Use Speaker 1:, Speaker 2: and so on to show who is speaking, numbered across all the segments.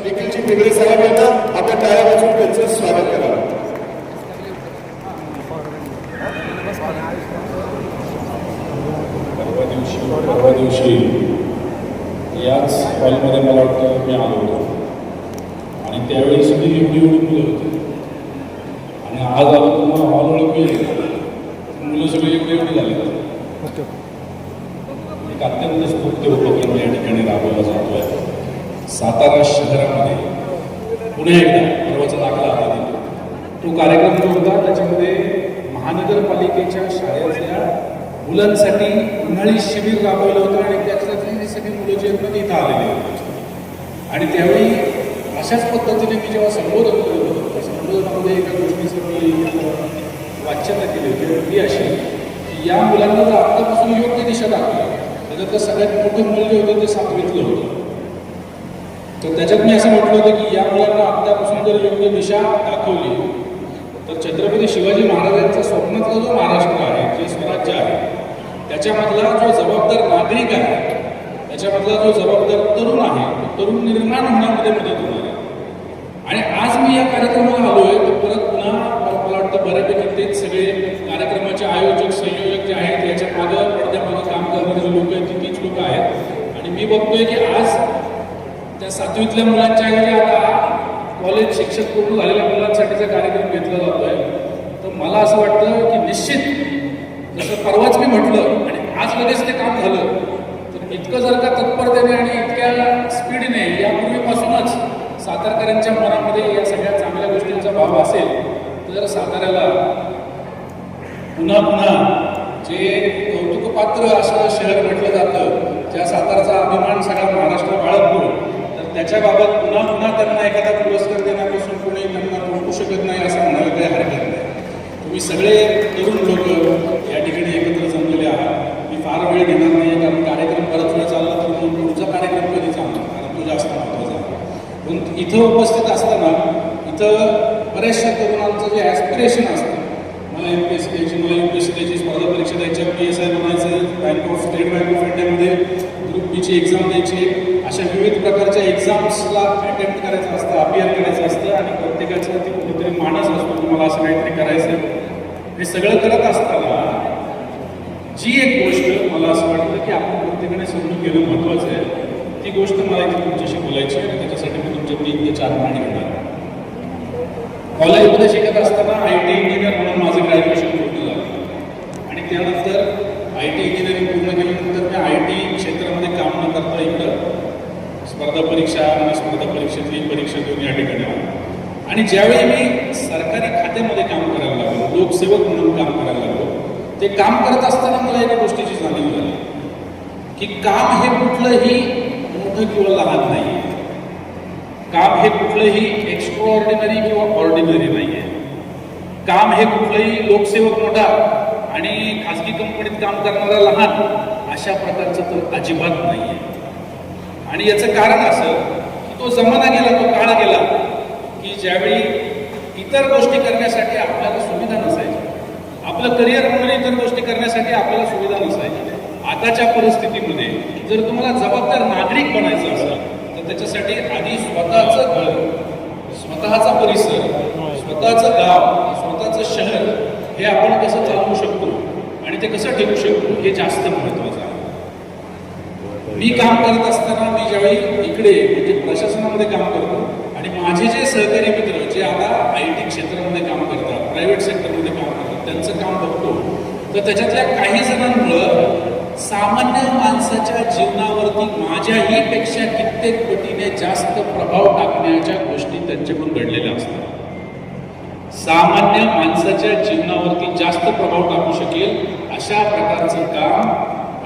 Speaker 1: निखिलजी पिंगळे साहेब येतात, आपल्या टाळ्या वाजवून त्यांचं स्वागत करा.
Speaker 2: परवा दिवशी याच हॉलमध्ये मला वाटतं मी आलो होतो आणि त्यावेळी सगळी एवढी मुलं होती आणि आज आलो तुम्हाला हॉल ओळखली मुलं सगळी एवढी झाली. एक अत्यंत स्तुत्य उपक्रम या ठिकाणी राबवला जातो आहे. सातारा शहरामध्ये पुणे एकदा परवाचा दाखला आला तो कार्यक्रम जो होता त्याच्यामध्ये महानगरपालिकेच्या शाळेतल्या मुलांसाठी उन्हाळी शिबिर राबवलं होतं आणि त्याच्यातली सगळी मुलं जी आहेत इथं आलेली होती. आणि त्यावेळी अशाच पद्धतीने मी जेव्हा संबोधन करत होतो त्या संबोधनामध्ये एका गोष्टीचं मी वाच्यता केली होती ती अशी की या मुलांना जर आत्तापासून योग्य दिशा दाखवली त्याच्यात सगळ्यात मोठं मूल्य होतं ते 7वीतलं होतं. तर त्याच्यात मी असं म्हटलं होतं की या मुलांना आत्तापासून जर योग्य दिशा दाखवली तर छत्रपती शिवाजी महाराजांच्या स्वप्नातला जो महाराष्ट्र आहे जे स्वराज्य आहे त्याच्यामधला जो जबाबदार नागरिक आहे त्याच्यामधला जो जबाबदार तरुण आहे तो तरुण निर्माण होण्यामध्ये मदत होणार आहे. आणि आज मी या कार्यक्रमाला आलो आहे तर परत पुन्हा मला वाटतं बऱ्यापैकी तेच सगळे कार्यक्रमाचे आयोजक संयोजक जे आहेत याच्या मागं पडद्यामागं काम करणारे जे लोक आहेत तीच लोक आहेत. आणि मी बघतोय की आज त्या 7वीतल्या मुलांच्या ऐवजी आता कॉलेज शिक्षक पूर्ण झालेल्या मुलांसाठीचा कार्यक्रम घेतला जातोय. तर मला असं वाटतं की निश्चित जसं परवाच मी म्हटलं आणि आज लगेच ते काम झालं तर इतकं जर का तत्परतेने आणि इतक्या स्पीडने यापूर्वीपासूनच सातारकरांच्या मनामध्ये या सगळ्या चांगल्या गोष्टींचा भाव असेल तर साताऱ्याला पुन्हा पुन्हा जे कौतुकपात्र असं शहर म्हटलं जातं ज्या सातारचा अभिमान सगळा महाराष्ट्र बाळगतो तर त्याच्याबाबत पुन्हा पुन्हा त्यांना एखादा पुरस्कार देण्यापासून कोणी त्यांना रोखू शकत नाही असं म्हणायला काही हरकत नाही. तुम्ही सगळे तरुण लोक या ठिकाणी एकत्र जमलेले आहात. मी फार वेळ घेणार नाही कारण कार्यक्रम परत वेळ चालला तर मग पुढचा कार्यक्रम कधी चालणार कारण तो जास्त महत्त्वाचा आहे. पण इथं उपस्थित असताना इथं बऱ्याचशा तरुणांचं जे ॲस्पिरेशन असतं मला MPSC द्यायची मला UPSC द्यायची स्पर्धा परीक्षा द्यायच्या PSI बनायचं स्टेट बँक ऑफ इंडियामध्ये ग्रुप बीची एक्झाम द्यायची अशा विविध प्रकारच्या एक्झाम्सला अटेम्प्ट करायचं असतं अपियर करायचं असतं आणि प्रत्येकाचं ती कुठेतरी मानस असतो की मला असं काहीतरी करायचं. हे सगळं करत असताना जी एक गोष्ट मला असं वाटतं की आपण प्रत्येकाने समजून घेणं महत्त्वाचं आहे ती गोष्ट मला इथे तुमच्याशी बोलायची आहे आणि त्याच्यासाठी मी तुमच्या 3 ते 4 मिनिट घेणार. कॉलेजमध्ये शिकत असताना IT इंजिनियर म्हणून माझं ग्रॅज्युएशन पूर्ण झालं आणि त्यानंतर IT इंजिनिअरिंग पूर्ण केल्यानंतर मी IT क्षेत्रामध्ये काम न करता इकडं स्पर्धा परीक्षा आणि स्पर्धा परीक्षेतली परीक्षा देऊन या ठिकाणी आलो. आणि ज्यावेळी मी सरकारी खात्यामध्ये काम करायला लागलो लोकसेवक म्हणून काम करायला लागलो ते काम करत असताना मला एका गोष्टीची जाणीव झाली की काम हे कुठलंही मोठं किंवा लहान नाही आहे. काम हे कुठलंही एक्स्ट्राऑर्डिनरी किंवा ऑर्डिनरी नाही आहे. काम हे कुठलंही लोकसेवक मोठा आणि खाजगी कंपनीत काम करणारा लहान अशा प्रकारचं तर अजिबात नाही आहे. आणि याचं कारण असं की तो जमाना गेला तो काळ गेला की ज्यावेळी इतर गोष्टी करण्यासाठी आपल्याला सुविधा नसायची आपलं करिअर म्हणून इतर गोष्टी करण्यासाठी आपल्याला सुविधा नसायची. आताच्या परिस्थितीमध्ये जर तुम्हाला जबाबदार नागरिक बनायचं असेल तर त्याच्यासाठी आधी स्वतःचं घर स्वतःचा परिसर स्वतःचं गाव स्वतःचं शहर हे आपण कसं चालवू शकतो आणि ते कसं ठेवू शकतो हे जास्त महत्त्वाचं आहे. मी काम करत असताना मी ज्यावेळी इकडे म्हणजे प्रशासनामध्ये काम करतो आणि माझे जे सहकारी मित्र जे आता IT क्षेत्रामध्ये काम करतात प्रायव्हेट सेक्टरमध्ये काम करतात त्यांचं काम बघतो तर त्याच्यातल्या काही जणांमुळं सामान्य माणसाच्या जीवनावरती माझ्याही पेक्षा कित्येक पटीने जास्त प्रभाव टाकण्याच्या गोष्टी त्यांच्याकडून घडलेल्या असतात. सामान्य माणसाच्या जीवनावरती जास्त प्रभाव टाकू शकेल अशा प्रकारचं काम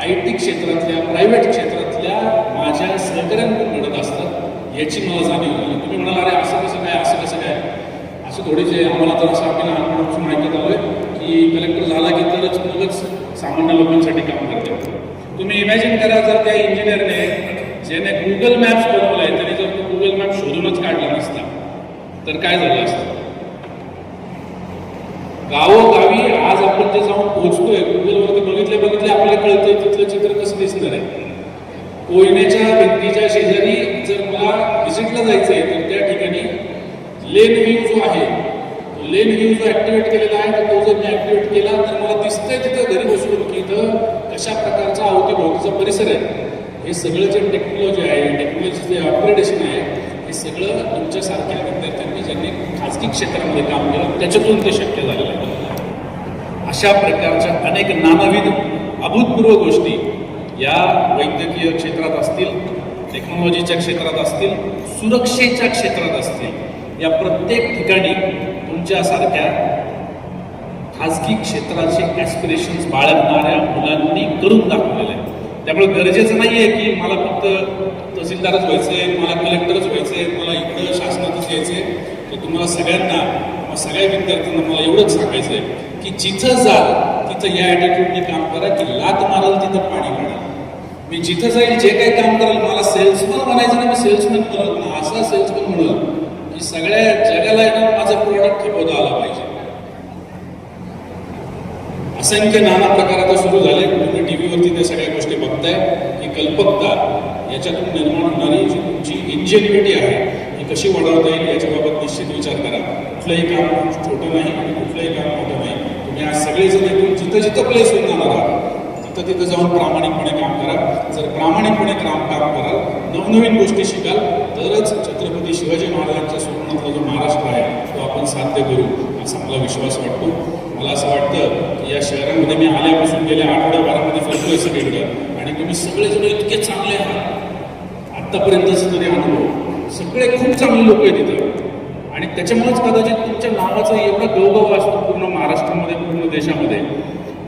Speaker 2: IT क्षेत्रातल्या प्रायव्हेट क्षेत्रातल्या माझ्या सहकाऱ्यांकडून घडत असतात याची मला जाणीव झाली. तुम्ही म्हणाला अरे असं कसं काय असं कसं काय असं थोडेसे आम्हाला तर असं आपल्याला लहानपणापासून ऐकत आलोय की कलेक्टर झाला की तरच मगच सामान्य लोकांसाठी काम करते. तुम्ही इमॅजिन करा जर त्या इंजिनियरने ज्याने गुगल मॅप्स बनवलाय त्याने जर तो गुगल मॅप शोधूनच काढला नसता तर काय झालं असतं. गावोगावी आज आपण जे जाऊन पोहोचतोय गुगलवरती बघितले आपल्याला कळतंय तिथलं चित्र कसं दिसणार आहे. कोयनेच्या भिंतीच्या शेजारी जर मला व्हिजिटला जायचं आहे तर त्या ठिकाणी लेन व्ह्यू जो आहे तो लेन व्ह्यू जो ऍक्टिव्हेट केलेला आहे तर तो जर मी ऍक्टिव्हेट केला तर मला दिसतंय तिथं घरी बसून की इथं कशा प्रकारचा अवतीभोवतीचा परिसर आहे. हे सगळं जे टेक्नॉलॉजी आहे, टेक्नॉलॉजी जे अपग्रेडेशन आहे, हे सगळं तुमच्यासारख्या विद्यार्थ्यांनी ज्यांनी खाजगी क्षेत्रामध्ये काम केलं त्याच्यातून ते शक्य झालेलं आहे. अशा प्रकारच्या अनेक नानाविध अभूतपूर्व गोष्टी या वैद्यकीय क्षेत्रात असतील, टेक्नॉलॉजीच्या क्षेत्रात असतील, सुरक्षेच्या क्षेत्रात असतील, या प्रत्येक ठिकाणी तुमच्यासारख्या खाजगी क्षेत्राचे ॲस्पिरेशन्स बाळगणाऱ्या मुलांनी करून दाखवलेले आहे. त्यामुळे गरजेचं नाही आहे की मला फक्त तहसीलदारच व्हायचं आहे, मला कलेक्टरच व्हायचं आहे, मला इकडं शासनातच यायचं आहे. तर तुम्हाला सगळ्यांना, सगळ्या विद्यार्थ्यांना मला एवढंच सांगायचं आहे की जिथं जाल तिथं या ॲटिट्यूडने काम करा की लात माराल तिथं पाणी काढा. मी जिथं जाईल जे काही काम करेल मला सेल्समन म्हणायचं नाही, मी सेल्समन बनत ना, असा सेल्समन म्हणून की सगळ्या जगाला येणं माझं प्रोडक्ट खपवता आला पाहिजे. असंख्य नाना प्रकार आता सुरू झाले. तुम्ही टी व्हीवरती त्या सगळ्या गोष्टी बघताय. ही कल्पकता, याच्यातून निर्माण होणारी जी तुमची इंजिनिव्हिटी आहे ही कशी वाढवता येईल याच्याबाबत निश्चित विचार करा. कुठलंही काम छोटं नाही आणि कुठलंही काम मोठं नाही. तुम्ही आज सगळेजण इथून जिथं जिथं प्लेस होऊन जाणार आहात तिथं तिथं जाऊन प्रामाणिकपणे काम करा. जर प्रामाणिकपणे काम कराल, नवनवीन गोष्टी शिकाल तरच छत्रपती शिवाजी महाराजांच्या स्वप्नातला जो महाराष्ट्र आहे तो आपण साध्य करू असा मला विश्वास वाटतो. मला असं वाटतं की या शहरामध्ये मी आल्यापासून गेल्या आठवड्याभरामध्ये फिरतोय सगळीकडं आणि तुम्ही सगळेजण इतके चांगले आहात. आत्तापर्यंतचे तरी अनुभव सगळे खूप चांगले लोक आहेत इथं आणि त्याच्यामुळेच कदाचित तुमच्या नावाचा एवढा गौरव असतो पूर्ण महाराष्ट्रामध्ये, पूर्ण देशामध्ये.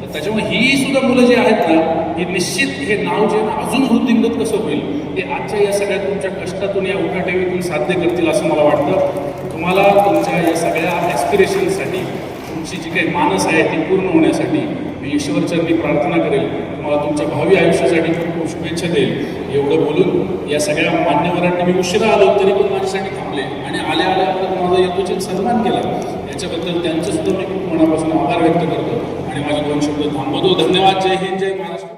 Speaker 2: तर त्याच्यामुळे ही सुद्धा मुलं जी आहेत ना, ही निश्चित हे नाव जे ना अजून वृद्धिंगत कसं होईल हे आजच्या या सगळ्या तुमच्या कष्टातून, या उठाठेवीतून साध्य करतील असं मला वाटतं. तुम्हाला तुमच्या या सगळ्या ॲस्पिरेशनसाठी, तुमची जी काही मानस आहे ती पूर्ण होण्यासाठी मी ईश्वरचरणी प्रार्थना करेल. तुम्हाला तुमच्या भावी आयुष्यासाठी खूप खूप शुभेच्छा देईल. एवढं बोलून या सगळ्या मान्यवरांनी, मी उशिरा आलो तरी पण माझ्यासाठी थांबले आणि आल्या माझा यथोचित सन्मान केला. याच्याबद्दल त्यांचं सुद्धा मी खूप मनापासून आभार व्यक्त करतो आणि माझे 2 शब्द थांबवतो. धन्यवाद. जय हिंद, जय महाराष्ट्र.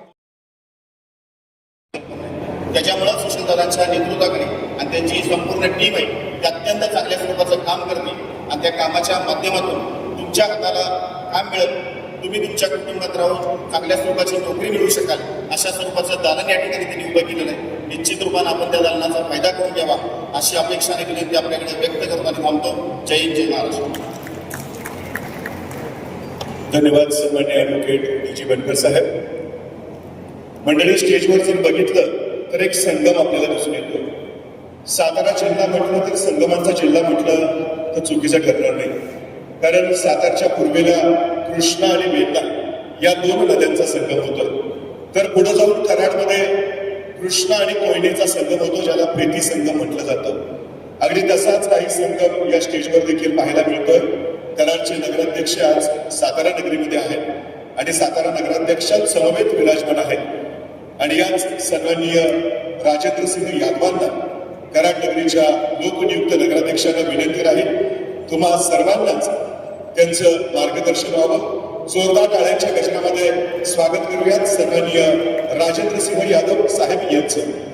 Speaker 1: त्याच्यामुळं सुशीलदादांच्या नेतृत्वाखाली आणि त्यांची संपूर्ण टीम आहे ते अत्यंत चांगल्या स्वरूपाचं काम करते आणि त्या कामाच्या माध्यमातून तुमच्या हाताला काम मिळेल, तुम्ही तुमच्या कुटुंबात राहून चांगल्या स्वरूपाची नोकरी मिळवू शकाल अशा स्वरूपाचं दालन या ठिकाणी त्यांनी उभं केलेलं आहे. निश्चित रूपानं आपण त्या दालनाचा फायदा करून घ्यावा अशी अपेक्षा आणि विनंती आपल्याकडे व्यक्त करताना थांबतो. जय हिंद, जय महाराष्ट्र.
Speaker 3: धन्यवाद सन्मान्य ॲडव्होकेट डी जी बनकर साहेब. मंडळी, स्टेजवर जर बघितलं तर एक संगम आपल्याला दिसून येतो. सातारा जिल्हा म्हटलं तर संगमांचा जिल्हा म्हटलं तर चुकीचं ठरणार नाही, कारण सातारच्या पूर्वेला कृष्णा आणि मेघना या 2 नद्यांचा संगम होतो. तर पुढे जाऊन कराडमध्ये कृष्णा आणि कोयनेचा संगम होतो, ज्याला प्रीती संगम म्हटलं जातं. अगदी तसाच काही संगम या स्टेजवर देखील पाहायला मिळतोय. कराडचे नगराध्यक्ष आज सातारा नगरीमध्ये आहेत आणि सातारा नगराध्यक्षात समवेत विराजमान आहेत आणि याच सन्माननीय राजेंद्र सिंह यादवांना कराड नगरीच्या लोकनियुक्त नगराध्यक्षांना विनंती राहील तुम्हा सर्वांनाच त्यांचं मार्गदर्शन व्हावं. जोरदार टाळ्यांच्या गजरामध्ये स्वागत करूयात सन्माननीय राजेंद्र सिंह यादव साहेब यांचं.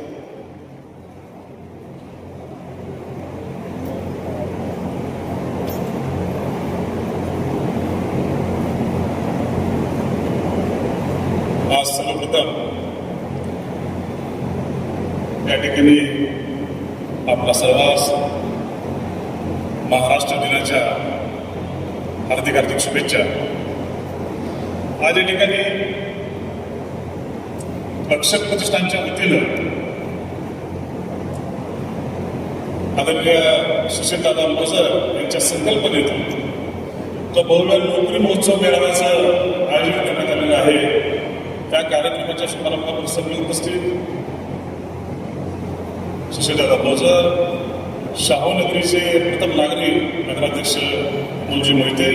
Speaker 4: आज सर्वप्रथम या ठिकाणी आपला सर्वांस महाराष्ट्र दिनाच्या हार्दिक हार्दिक शुभेच्छा. आज या ठिकाणी रक्षक प्रतिष्ठानच्या वतीनं आदरणीय सुशीलदादा मोजर यांच्या संकल्पनेतून तो भव्य नोकरी महोत्सव मेळाव्याचं आयोजन करण्यात आलेलं आहे. त्या कार्यक्रमाच्या शुभारंभाला प्रसंगी उपस्थित सुशीलदादा मोजर, शाहू नगरीचे प्रथम नागरिक नगराध्यक्ष मुलजी मोहिते,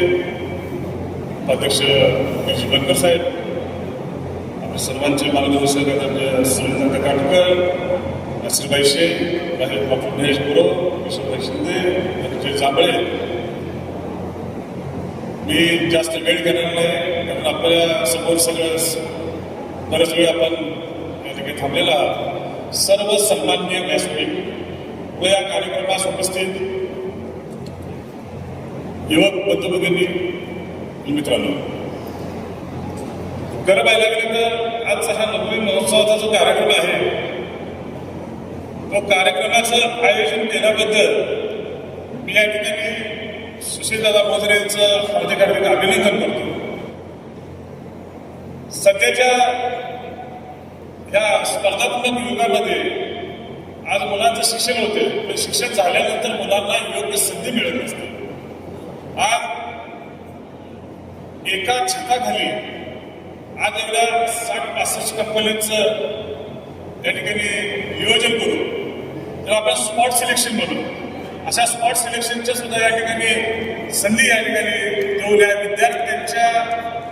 Speaker 4: अध्यक्ष डी जी बनकर साहेब, आपल्या सर्वांचे मार्गदर्शक आदरणीय सुरेंद्र काटकर, श्रीबाई शेख, डॉक्टर महेश गुरव, किशोरभाई शिंदे, धनंजय जांभळे. मी जास्त वेळ घेणार नाही कारण आपल्या समोर सगळं बरेच वेळ आपण या ठिकाणी थांबलेला आहात. सर्व सन्माननीय व्यासपीठ व या कार्यक्रमास उपस्थित युवक बंधू-भगिनी, मित्रांनो, खरं पाहायला गेलं तर आजचा हा नोकरी महोत्सवाचा जो कार्यक्रम आहे तो कार्यक्रमाचं आयोजन केल्याबद्दल मी या ठिकाणी सुशीलदादा मोजरे यांचं हार्दिक अभिनंदन करतो. सध्याच्या या स्पर्धात्मक युगामध्ये आज मुलांचं शिक्षण होते, पण शिक्षण झाल्यानंतर मुलांना योग्य संधी मिळत नसते. आज एका छताखाली आज एवढ्या 60-65 कंपन्यांचं त्या ठिकाणी नियोजन करू, तर आपण स्पॉट सिलेक्शन म्हणू. अशा स्पॉट सिलेक्शनच्या सुद्धा या ठिकाणी संधी या ठिकाणी देऊन या विद्यार्थ्यांच्या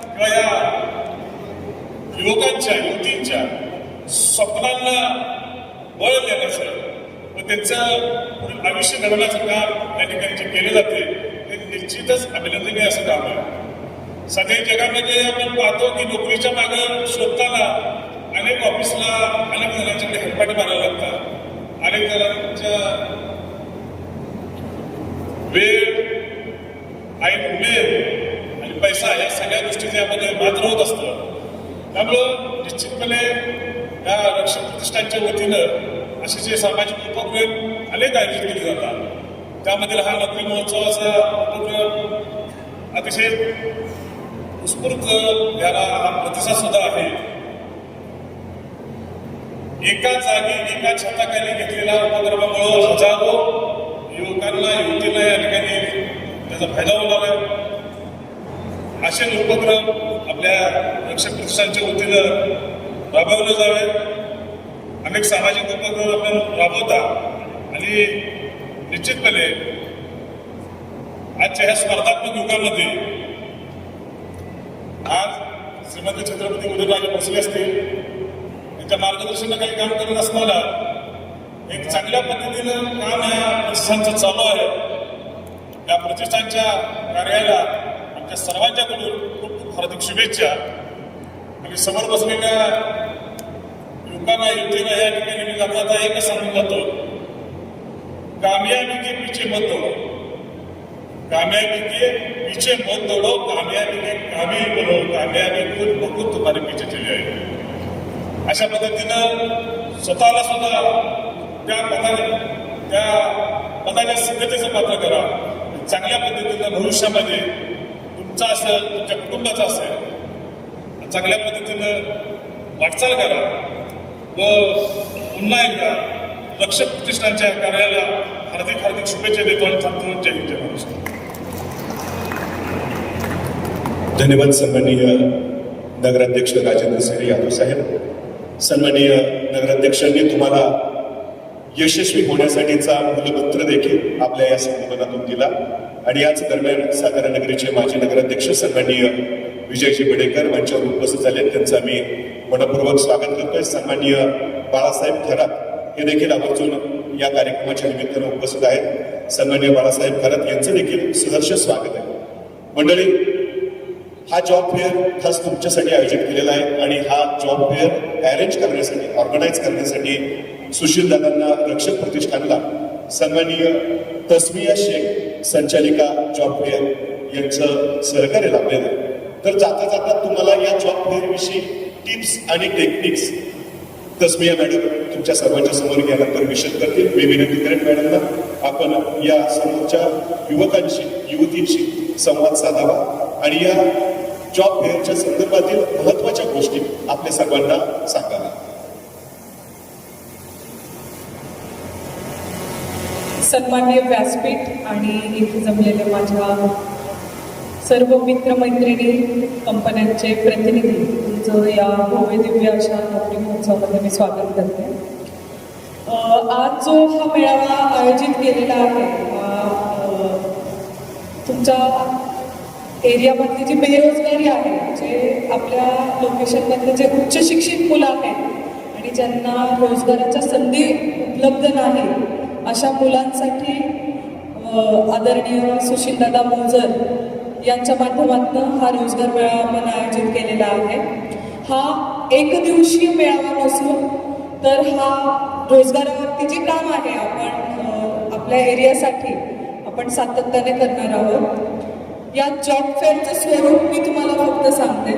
Speaker 4: किंवा या युवकांच्या युवतींच्या स्वप्नांना बळ देण्याचं व त्यांचं आयुष्य घडवण्याचं काम त्या ठिकाणी जे केले जाते ते निश्चितच अभिनंदनीय असं काम आहे. सध्या जगामध्ये आपण पाहतो की नोकरीच्या मागे शोधताना अनेक ऑफिसला अनेक जणांच्याकडे हेलपाटे मारायला लागतात. अनेक जणांच्या वेळ ऐन उमेद आणि पैसा या सगळ्या गोष्टी त्यामध्ये मात्र होत असतं. त्यामुळं निश्चितपणे या रक्षक प्रतिष्ठानच्या वतीनं असे जे सामाजिक उपक्रम अनेक आयोजित केले जातात. त्यामधील हा नोकरी महोत्सवाचा उपक्रम अतिशय उत्स्फूर्त याला प्रतिसाद सुद्धा आहे. एका जागी एका छताखाली घेतलेल्या उपक्रमामुळे हजारो युवकांना युवतींना या ठिकाणी त्याचा फायदा होणार आहे. असे उपक्रम आपल्या रक्षक प्रतिष्ठानच्या वतीनं राबवले जावे. अनेक सामाजिक उपक्रम आपण राबवता आणि निश्चितपणे आजच्या ह्या स्पर्धात्मक युगामध्ये आज श्रीमंत छत्रपती उदयनराजे भोसले असतील त्यांच्या मार्गदर्शनाखाली काम करत असताना एक चांगल्या पद्धतीनं काम या प्रतिष्ठानचं चालू आहे. या प्रतिष्ठानच्या कार्याला आमच्या सर्वांच्याकडून खूप खूप हार्दिक शुभेच्छा. आणि समोर बसलेल्या युवकांना युवतींना या ठिकाणी मी जाता एकच सांगून जातो, कामयाबी के पीछे मत दौड़ो, कामयाबी के पीछे मत दौड़ो, कामयाबी के काबिल बनो, कामयाबी खुद बखुद तुम्हारे पीछे चली आएगी. अशा पद्धतीनं स्वतःला सुद्धा त्या पदाच्या सिद्धतेचं पात्र करा. चांगल्या पद्धतीनं भविष्यामध्ये तुमचा असेल, तुमच्या कुटुंबाचा असेल, चांगल्या पद्धतीनं वाटचाल करा व पुन्हा एकदा रक्षक प्रतिष्ठानच्या कार्याला हार्दिक हार्दिक शुभेच्छा देतो आणि थांबतो. जय हिंद, जय महाराष्ट्र.
Speaker 3: धन्यवाद सन्माननीय नगराध्यक्ष राजेंद्र सिंह यादव साहेब. सन्माननीय नगराध्यक्षांनी तुम्हाला यशस्वी होण्यासाठीचा मूलमंत्र देखील आपल्या या संमेलनातून दिला. आणि याच दरम्यान सातारा नगरीचे माजी नगराध्यक्ष सन्माननीय विजयजी बडेकर यांच्यावर उपस्थित झाले, त्यांचं आम्ही मनपूर्वक स्वागत करतोय. सन्माननीय बाळासाहेब खरात हे देखील आवर्जून या कार्यक्रमाच्या निमित्तानं उपस्थित आहेत. सन्माननीय बाळासाहेब खरात यांचं देखील सहर्ष स्वागत आहे. मंडळी, हा जॉब फेअर खास तुमच्यासाठी आयोजित केलेला आहे आणि हा जॉब फेअर अरेंज करण्यासाठी, ऑर्गनाईज करण्यासाठी सुशील दादांना रक्षक प्रतिष्ठानला सन्माननीय तस्मिया शेख संचालिका जॉब फेअर यांचं सहकार्य लाभलेलं आहे. तर जाता जाता तुम्हाला या जॉब फेअर विषयी टिप्स आणि टेक्निक्स तस्मिया मॅडम तुमच्या सर्वांच्या समोर यानंतर विशद करतील. मी विनंती करेन मॅडमना आपण या समोरच्या युवकांशी युवतींशी संवाद साधावा आणि या जॉब फेअरच्या संदर्भातील महत्वाच्या गोष्टी आपल्या सर्वांना सांगाव्या.
Speaker 5: सन्माननीय व्यासपीठ आणि इथे जमलेले माझ्या सर्व मित्रमैत्रिणी, कंपन्यांचे प्रतिनिधी, तुमचं या भव्य दिव्य अशा नोकरी महोत्सवामध्ये मी स्वागत करते. आज जो हा मेळावा आयोजित केलेला आहे, तुमच्या एरियामधली जी बेरोजगारी आहे, जे आपल्या लोकेशनमधले जे उच्च शिक्षित मुलं आहेत आणि ज्यांना रोजगाराच्या संधी उपलब्ध नाही, अशा मुलांसाठी आदरणीय सुशीलदादा मोजर यांच्या माध्यमातून हा रोजगार मेळावा आपण आयोजित केलेला आहे. हा एकदिवसीय मेळावा नसून तर हा रोजगारावरती जे काम आहे आपण आपल्या एरियासाठी आपण सातत्याने करणार आहोत. या जॉब फेअरचं स्वरूप मी तुम्हाला फक्त सांगते.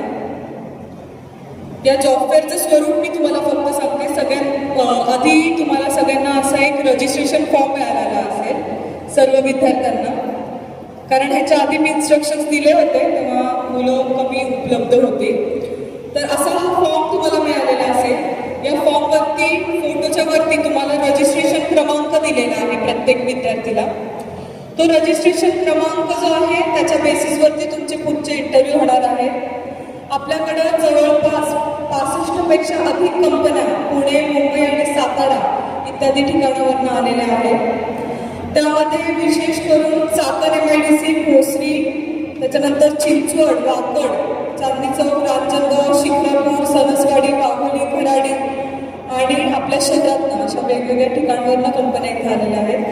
Speaker 5: सगळ्यात आधी तुम्हाला सगळ्यांना असा एक रजिस्ट्रेशन फॉर्म मिळालेला असेल सर्व विद्यार्थ्यांना, कारण ह्याच्या आधी मी इन्स्ट्रक्शन्स दिले होते तेव्हा मुलं कमी उपलब्ध होती. तर असा हा फॉर्म तुम्हाला मिळालेला असेल. या फॉर्मवरती फोटोच्या वरती तुम्हाला रजिस्ट्रेशन क्रमांक दिलेला आहे प्रत्येक विद्यार्थीला. तो रजिस्ट्रेशन क्रमांक जो आहे त्याच्या बेसिसवरती तुमचे पुढचे इंटरव्ह्यू होणार आहे. आपल्याकडं जवळपास 65 पेक्षा अधिक कंपन्या पुणे, मुंबई आणि सातारा इत्यादी ठिकाणावरून आलेल्या आहेत. त्यामध्ये विशेष करून चाकण MIDC, भोसरी, त्याच्यानंतर चिंचवड, वाकड, चांदणी चौक, रांजणगाव, शिक्रापूर, सणसवाडी, वाघोली, खराडी आणि आपल्या शहरातनं अशा वेगवेगळ्या ठिकाणावरून कंपन्या इथे आलेल्या आहेत.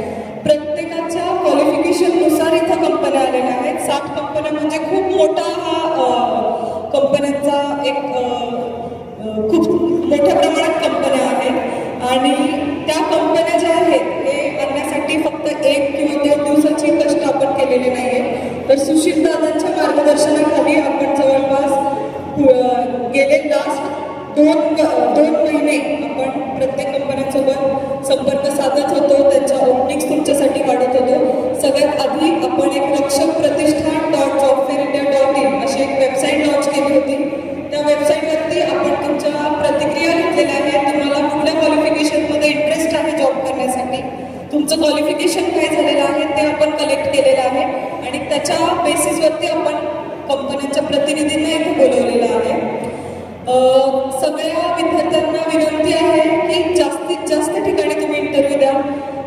Speaker 5: प्रत्येकाच्या क्वालिफिकेशननुसार इथं कंपन्या आलेल्या आहेत. 60 कंपन्या म्हणजे खूप मोठा हा कंपन्यांचा एक खूप मोठ्या प्रमाणात कंपन्या आहेत आणि त्या कंपन्या ज्या आहेत हे आणण्यासाठी फक्त 1 किंवा 2 दिवसाची कष्ट आपण केलेले नाहीये. तर सुशील दादांच्या मार्गदर्शनाखाली आपण जवळपास गेले लास्ट 2 महिने आपण प्रत्येक कंपन्यांसोबत संपर्क साधत होतो. त्यांच्या ओपनिंग्स तुमच्यासाठी काढत होतो. सगळ्यात आधी आपण एक रक्षक प्रतिष्ठान .jobfairindia.in अशी एक वेबसाईट लॉन्च केली होती. त्या वेबसाईटवरती आपण तुमच्या प्रतिक्रिया घेतलेल्या आहेत. तुम्हाला कुठल्या क्वालिफिकेशनमध्ये इंटरेस्ट आहे जॉब करण्यासाठी, तुमचं क्वालिफिकेशन काय झालेलं आहे ते आपण कलेक्ट केलेलं आहे आणि त्याच्या बेसिसवरती आपण कंपन्यांच्या प्रतिनिधींना इथे बोलवलेलं आहे. सगळ्या विद्यार्थ्यांना विनंती आहे की जास्तीत जास्त ठिकाणी तुम्ही इंटरव्ह्यू द्या.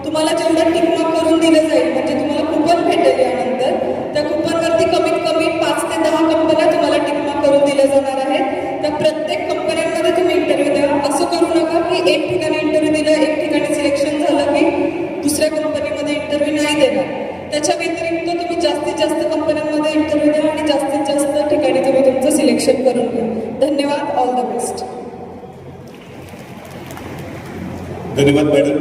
Speaker 5: तुम्हाला जेवढं टिक मार्क करून दिलं जाईल म्हणजे तुम्हाला कुपन भेटेल यानंतर, त्या कुपनवरती कमीत कमी 5 ते 10 कंपन्या तुम्हाला टिक मार्क करून दिल्या जाणार आहेत. त्या प्रत्येक कंपन्यांमध्ये तुम्ही इंटरव्ह्यू द्या. असं करू नका की एक ठिकाणी इंटरव्ह्यू दिला, एक ठिकाणी सिलेक्शन झालं की दुसऱ्या कंपनीमध्ये इंटरव्ह्यू नाही देणार. त्याच्या व्यतिरिक्त तुम्ही जास्तीत जास्त कंपन्यांमध्ये इंटरव्ह्यू द्या आणि जास्तीत जास्त ठिकाणी तुम्ही तुमचं सिलेक्शन करून घ्या. धन्यवाद. All the best.
Speaker 3: धन्यवाद मॅडम.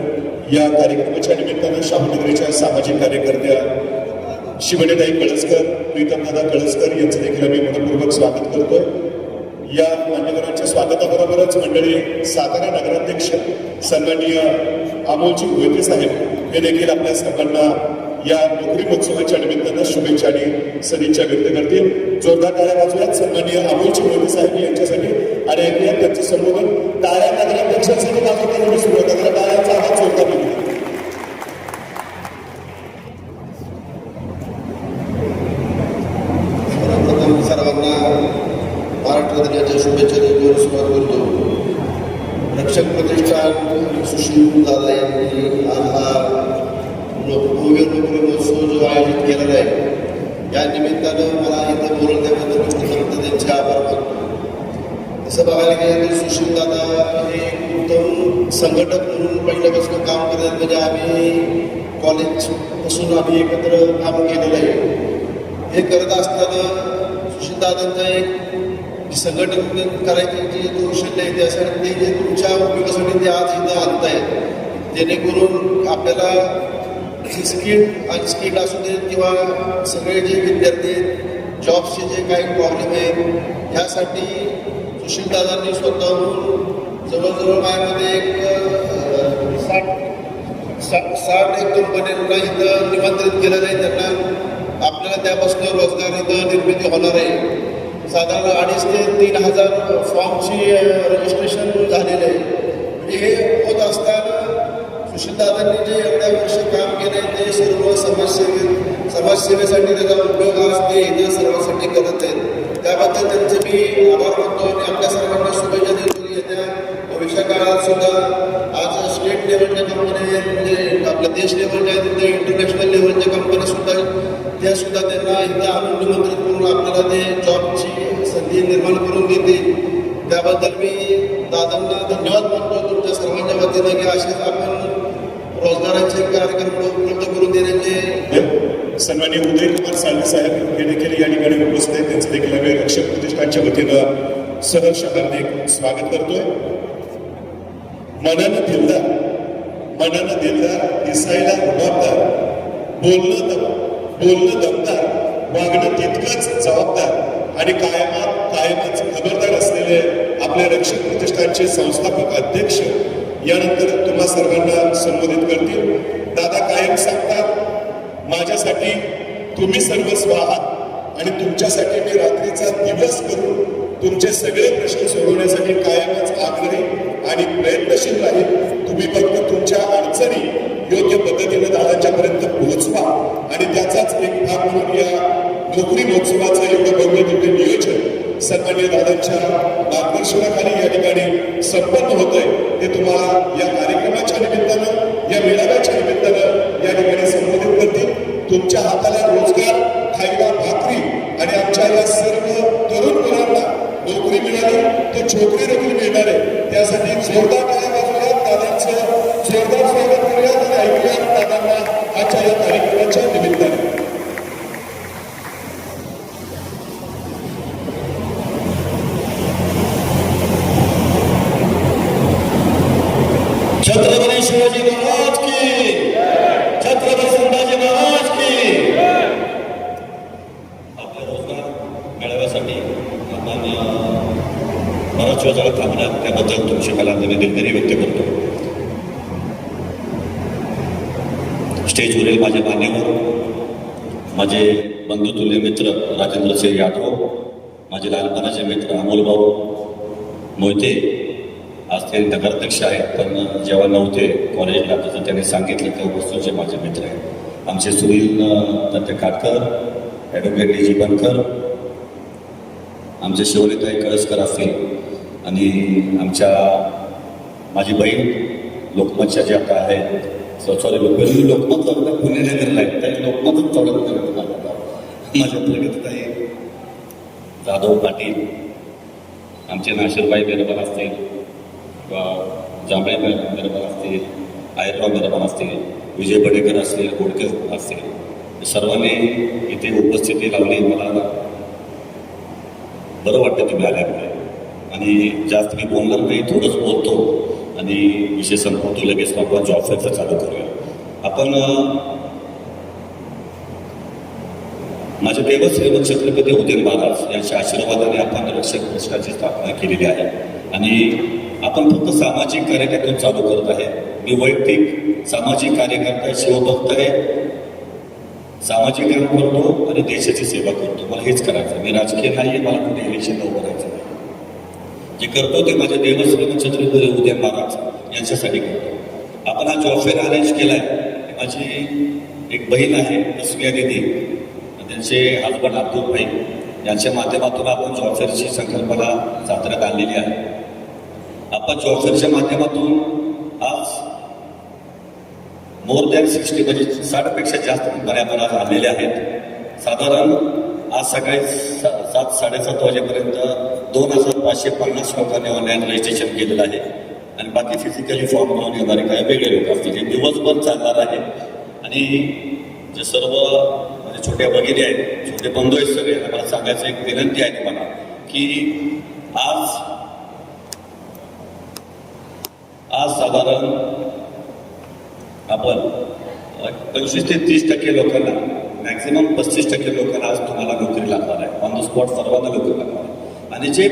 Speaker 3: या कार्यक्रमाच्या निमित्तानं शाहूनगरीच्या सामाजिक कार्यकर्त्या शिवनेताई कळसकर, प्रीतमदादा कळसकर यांचं देखील आम्ही मनपूर्वक स्वागत करतोय. या मान्यवरांच्या स्वागताबरोबरच मंडळी सातारा नगराध्यक्ष सन्माननीय अमोलजी मोहिते साहेब हे देखील आपल्या सर्वांना या नोकरी महोत्सवाच्या निमित्तानं शुभेच्छा आणि सदिच्छा व्यक्त करतील. जोरदार टाळ्या वाजवत सन्माननीय अमोलजी मोहिते साहेब यांच्यासाठी आणि ऐकूया त्यांचं संबोधन. टाळ्या नगराध्यक्षांसाठी वाजवताना सुरुवात करा. टाळ्यांचा आवाज जोरदार निघतो.
Speaker 6: सर्वप्रथम सर्वांना महाराष्ट्र दिनाच्या शुभेच्छा देऊन सुरुवात करतो. रक्षक प्रतिष्ठान सुशील दादा यांनी आज हा भव्य नोकरी महोत्सव जो आयोजित केलेला आहे या निमित्तानं मला इथं बोलून त्याबद्दल मी त्यांचे आभार मानतो. तसं बघायला गेलं तर सुशील दादा हे उत्तम संघटक म्हणून पहिल्यापासून काम करत आहेत. म्हणजे आम्ही कॉलेजपासून आम्ही एकत्र काम केलेलं आहे. हे करत असताना सुशील दादांचा एक संघटन करायची जी कौशल्य आहे त्यासाठी ते जे तुमच्या उपयोगासाठी ते आज इथं आणत आहेत जेणेकरून आपल्याला स्किल अनस्किल्ड असू देत किंवा सगळे जे विद्यार्थी जॉब्सचे जे काही प्रॉब्लेम आहेत ह्यासाठी सुशीलदादांनी स्वतःहून जवळजवळ माझ्यामध्ये एक 60 एक कंपन्यांना इथं निमंत्रित केलेलं आहे. त्यांना आपल्याला त्यापासून रोजगार इथं निर्मिती होणार आहे. साधारण 2,500 ते 3,000 फॉर्मची रजिस्ट्रेशन झालेलं आहे. म्हणजे हे होत असताना सुशीलदादांनी जे एवढ्या वर्ष काम केले ते सर्व समाजसेवेसाठी त्याचा उपयोग आज ते इतर सर्वांसाठी करत आहेत. त्याबद्दल त्यांचे मी आभार मानतो आणि आपल्या सर्वांना शुभेच्छा देतो. येत्या भविष्य काळात सुद्धा आज स्टेट लेवलच्या कंपन्या म्हणजे आपल्या देश लेवलच्या तिथे इंटरनॅशनल लेवलच्या कंपन्या सुद्धा त्या सुद्धा त्यांना इथं आणून निमंत्रित करून आपल्याला ते जॉबची संधी निर्माण करून देतील. त्याबद्दल मी दादांना धन्यवाद मानतो तुमच्या सर्वांच्या वतीनं की असेच आपण रोजगाराचे कार्यक्रम उपलब्ध करून देण्याचे.
Speaker 3: सन्माननीय उदयकुमार साळवे साहेब हे देखील या ठिकाणी उपस्थित आहेत. त्यांचं देखील आम्ही रक्षक प्रतिष्ठानच्या वतीनं सहर्ष हार्दिक स्वागत करतोय. मनानं दिलदार, दिसायला रुबाबदार, बोलणं दमदार, वागणं तितकंच जबाबदार आणि कायमच खबरदार असलेले आपल्या रक्षक प्रतिष्ठानचे संस्थापक अध्यक्ष यानंतर तुम्हा सर्वांना संबोधित करतील. दादा कायम सांगतात, माझ्यासाठी तुम्ही सर्वस्व आहात आणि तुमच्यासाठी मी रात्रीचा दिवस करून तुमचे सगळे प्रश्न सोडवण्यासाठी कायमच आग्रही आणि प्रयत्नशील राहील. तुम्ही फक्त तुमच्या अडचणी योग्य पद्धतीने दादांच्यापर्यंत पोहोचवा आणि त्याचाच एक भाग म्हणून या नोकरी महोत्सवाचं एवढं भव्य दिव्य नियोजन सन्माननीय दादांच्या मार्गदर्शनाखाली या ठिकाणी संपन्न होत आहे ते तुम्हाला या कार्यक्रमाच्या निमित्तानं, या मेळाव्याच्या निमित्तानं या ठिकाणी संबोधित करतील. तुमच्या हाताला रोजगार, खायला भाकरी आणि आमच्या या सर्व तरुण मुलांना नोकरी मिळाली तर छोकरी नोकरी मिळणार आहे. त्यासाठी जोरदार टाळ्या वाजवूयात, दादांचं जोरदार स्वागत करूयात आणि ऐकूयात दादांना आजच्या या कार्यक्रमाच्या निमित्ताने.
Speaker 6: छत्रपती शिवाजी महाराज की, छत्रपती संभाजी महाराज की. आपल्या रोजगार मिळवण्यासाठी आपण बराच वेळ झाला थांबणार, त्याबद्दल तुमची कलांनी दिलगिरी व्यक्त करतो. स्टेजवरील माझे मान्यवर, माझे बंधुतुल्य मित्र राजेंद्रसिंह यादव, माझे लहानपणाचे मित्र अमोल भाऊ मोहिते, आज ते नगराध्यक्ष आहेत, पण जेव्हा नव्हते कॉलेजला तसं त्यांनी सांगितलं तेव्हापासूनचे माझे मित्र आहेत. आमचे Sunil Datta Katkar, advocate D G Bankar, आमचे शिवनीताई कळसकर असतील आणि माझी बहीण लोकमतच्या जे आता आहेत लोकमत पुणेनगरला आहेत, त्या लोकमतच चौडत करत माझ्या प्रगतीताई जाधव पाटील, आमचे नाशिरबाई बेरबल असतील किंवा जांभळे बेरबल असतील, आयरराव बेरबल असतील, विजय बडेकर असतील, गोडकर असतील, सर्वांनी इथे उपस्थिती लावली. मला बरं वाटतं तुम्ही आल्यामुळे आणि जास्त मी बोलणार नाही, थोडंच बोलतो आणि विषय संपवतो. लगेच आपण जॉब फेअरचं चालू करूया. आपण माझे देवश्री छत्रपती उदयन महाराज यांच्या आशीर्वादाने आपण रक्षक प्रतिष्ठानची स्थापना केलेली आहे आणि आपण फक्त सामाजिक कार्य त्यातून चालू करत आहे. मी वैयक्तिक सामाजिक कार्यकर्ता, शिवभक्त आहे, सामाजिक काम करतो आणि देशाची सेवा करतो. मला हेच करायचं, मी राजकीय नाही आहे, मला कुठे इलेक्शनला उभं राहायचं नाही. जे करतो ते माझे देवश्री छत्रपती उदयन महाराज यांच्यासाठी करतो. आपण हा जॉब फेअर अरेंज केला आहे. माझी एक बहीण आहे अस्मिया दिदी, त्यांचे हजबंड अब्दुल भाई यांच्या माध्यमातून आपण जॉब फेअरची संकल्पना साताऱ्यात आणलेली आहे. आपण जॉब फेअरच्या माध्यमातून आज मोर दॅन 60 म्हणजे 60पेक्षा जास्त कंपन्या आपण आज आणलेल्या आहेत. साधारण आज सकाळी 7-7:30 वाजेपर्यंत 2550 लोकांनी ऑनलाईन रजिस्ट्रेशन केलेलं आहे आणि बाकी फिजिकली फॉर्म भरून येणारे काही वेगळे लोक असतील. हे दिवसभर चालणार आहे आणि जे सर्व म्हणजे छोट्या भगिनी आहेत, छोटे बंधू आहेत, सगळे मला सांगायचं एक विनंती आहे तुम्हाला की आज साधारण आपण 25 ते 30% लोकांना, मॅक्झिमम 35% लोकांना आज तुम्हाला नोकरी लागणार आहे. ऑन द स्पॉट सर्वांना नोकरी लागणार आहे आणि जे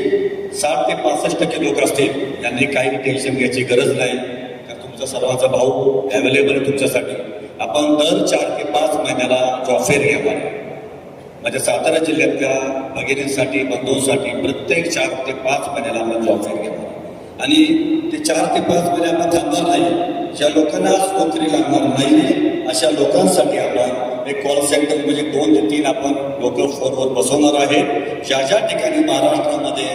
Speaker 6: 60 ते 65% लोक असतील यांनी काही टेन्शन घ्यायची गरज नाही, कारण तुमचा सर्वांचा भाऊ अवेलेबल आहे तुमच्यासाठी. आपण दर 4 ते 5 महिन्याला जॉब फेअर घेणार आहे. म्हणजे सातारा जिल्ह्यातल्या भगिनींसाठी, बंधूंसाठी प्रत्येक 4 ते 5 महिन्याला आपण जॉब फेअर घेणार आणि ते 4 ते 5 महिने आपण थांबणार नाही. ज्या लोकांना नोकरी लागणार नाही अशा लोकांसाठी आपण एक कॉल सेंटर म्हणजे 2 ते 3 आपण लोकल फोनवर बसवणार आहे. ज्या ज्या ठिकाणी महाराष्ट्रामध्ये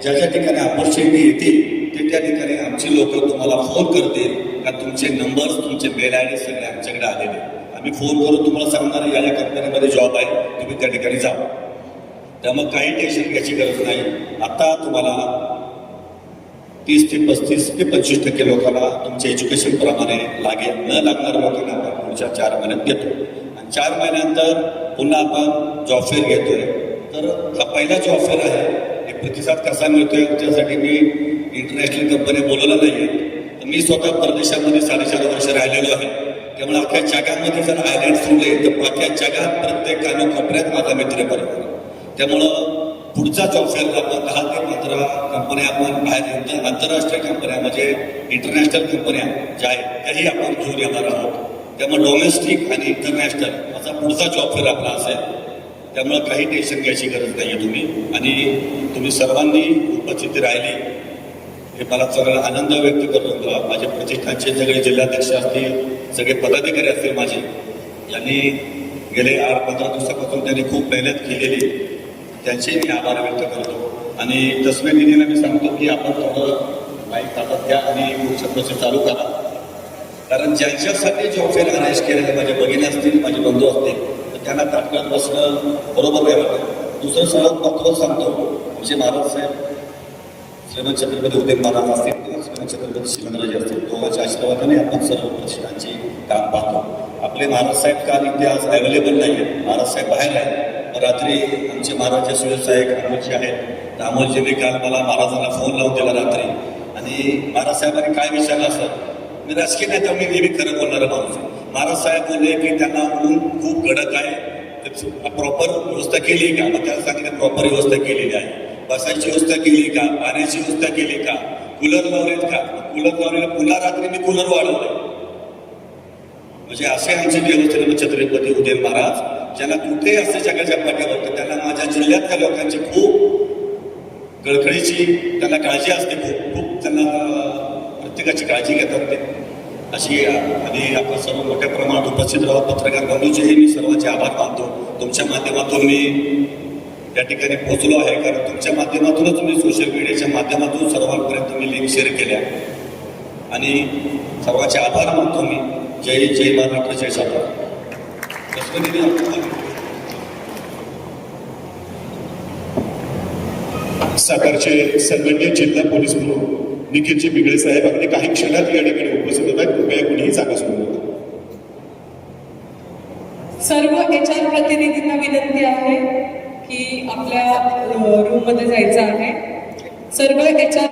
Speaker 6: ज्या ज्या ठिकाणी ऑपॉर्च्युनिटी येतील त्या ठिकाणी आमची लोक तुम्हाला फोन करतील का तुमचे नंबर्स, तुमचे मेल आय डी सगळे आमच्याकडे आलेले. आम्ही फोन करून तुम्हाला सांगणार या या कंपनीमध्ये जॉब आहे, तुम्ही त्या ठिकाणी जा. त्यामुळे काही टेन्शन घ्यायची गरज नाही. आता तुम्हाला 30 ते 35 ते 25% लोकांना तुमच्या एज्युकेशन प्रमाणे न लागणाऱ्या लोकांना आपण पुढच्या 4 महिन्यात घेतो आणि 4 महिन्यानंतर पुन्हा आपण जॉब फेअर घेतोय. तर हा पहिला जॉब फेअर आहे. एक प्रतिसाद कसा मिळतोय त्यासाठी मी इंटरनॅशनल कंपनी बोलवला नाही आहे, तर
Speaker 7: मी स्वतः परदेशामध्ये 4.5 वर्ष राहिलेलो आहे. त्यामुळे अख्ख्या जगामध्ये जर आयलँड सोडले तर अख्ख्या जगात प्रत्येक कानकोपऱ्यात माझा मित्र बरोबर. त्यामुळं पुढचा जॉब फेअरला आपण 10 ते 15 कंपन्या आपण बाहेर आंतरराष्ट्रीय कंपन्या म्हणजे इंटरनॅशनल कंपन्या ज्या आहेत त्याही आपण घेऊन येणार आहोत. त्यामुळे डोमेस्टिक आणि इंटरनॅशनल असा पुढचा जॉब फेअर आपला असेल. त्यामुळे काही टेन्शन घ्यायची गरज नाही आहे तुम्ही. आणि तुम्ही सर्वांनी उपस्थिती राहिली हे मला सगळा आनंद व्यक्त करतो. माझे प्रतिष्ठानचे सगळे जिल्हाध्यक्ष असतील, सगळे पदाधिकारी असतील माझे, यांनी गेले 8-15 दिवसापासून त्यांनी खूप मेहनत केलेली, त्यांचे मी आभार व्यक्त करतो. आणि तस्मे दिदीला मी सांगतो की आपण थोडं माईक हातात घ्या आणि पुढचं प्रोसेस चालू करा. कारण ज्यांच्यासाठी जॉब फेअर अरेंज केलेले माझे भगिनी असतील, माझे बंधू असतील, तर त्यांना ताटकळत बसणं बरोबर नाही वाटत. दुसरं सर्वात महत्त्वाचं सांगतो, आमचे महाराज साहेब श्रीमंत छत्रपती उदयन महाराज असतील किंवा श्रीमंत छत्रपती शिवराज असतील, दोघांच्या आशीर्वादाने आपण सर्व प्रतिष्ठानचे काम पाहतो. आपले महाराज साहेब काल इथे आज अवेलेबल नाही आहेत, महाराज साहेब बाहेर आहेत. रात्री आमचे महाराज सुरेश साहेब अमोलजी आहेत, तर अमोलजींनी काल मला महाराजांना फोन लावून दिला रात्री. आणि महाराज साहेबांनी काय विचारलं असं, मी राजकीय नेता मी नेहमी खरं बोलणारा माणूस. महाराज साहेब बोलले की त्यांना ऊन खूप कडक आहे, प्रॉपर व्यवस्था केली का? मग त्याला सांगितलं प्रॉपर व्यवस्था केलेली आहे. बसायची व्यवस्था केली का? पाण्याची व्यवस्था केली का? कूलर लावलेत का? कूलर लावलेलं, पुन्हा रात्री मी कूलर वाढवलंय. म्हणजे असे आमचे व्यवस्थेने छत्रपती उदयन महाराज, ज्यांना कुठेही असते जगाच्या पाठीवर, तर त्यांना माझ्या जिल्ह्यातल्या लोकांची खूप कळकळीची त्यांना काळजी असते. खूप त्यांना प्रत्येकाची काळजी घेतात ते अशी. आणि आपण सर्व मोठ्या प्रमाणात उपस्थित राहत पत्रकार बंधूचेही मी सर्वांचे आभार मानतो. तुमच्या माध्यमातून मी त्या ठिकाणी पोहोचलो आहे, कारण तुमच्या माध्यमातूनच तुम्ही सोशल मीडियाच्या माध्यमातून सर्वांपर्यंत तुम्ही लिंक शेअर केल्या. आणि सर्वांचे आभार मानतो मी. जय महाराष्ट्र, जय सातारा.
Speaker 3: सातारचे सन्माननीय जिल्हा पोलीस प्रमुख निखिलजी बिगळे साहेब अगदी काही क्षणात या ठिकाणी उपस्थित होत आहेत. कृपया कुणीही जागा सोडू नका.
Speaker 5: सर्व HR प्रतिनिधींना विनंती आहे की आपल्या रूममध्ये जायचं आहे. सर्व HR